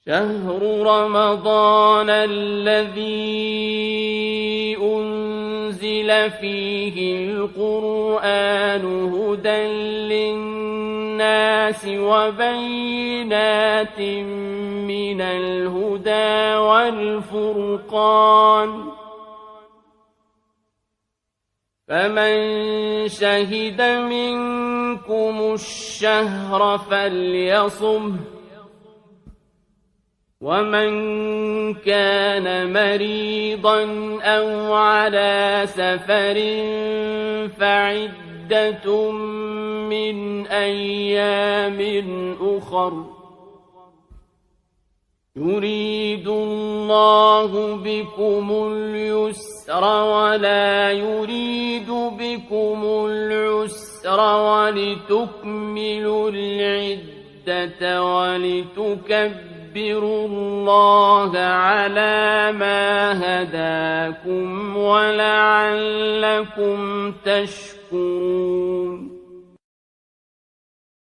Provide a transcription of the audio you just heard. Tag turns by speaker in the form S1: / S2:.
S1: شهر رمضان الذي أنزل فيه القرآن هدى للناس وبينات من الهدى والفرقان فمن شهد منكم الشهر فليصمه ومن كان مريضا أو على سفر فعدة من أيام أخر يريد الله بكم اليسر ولا يريد بكم العسر ولتكملوا العدة ولتكبروا الله على ما هداكم ولعلكم تشكرون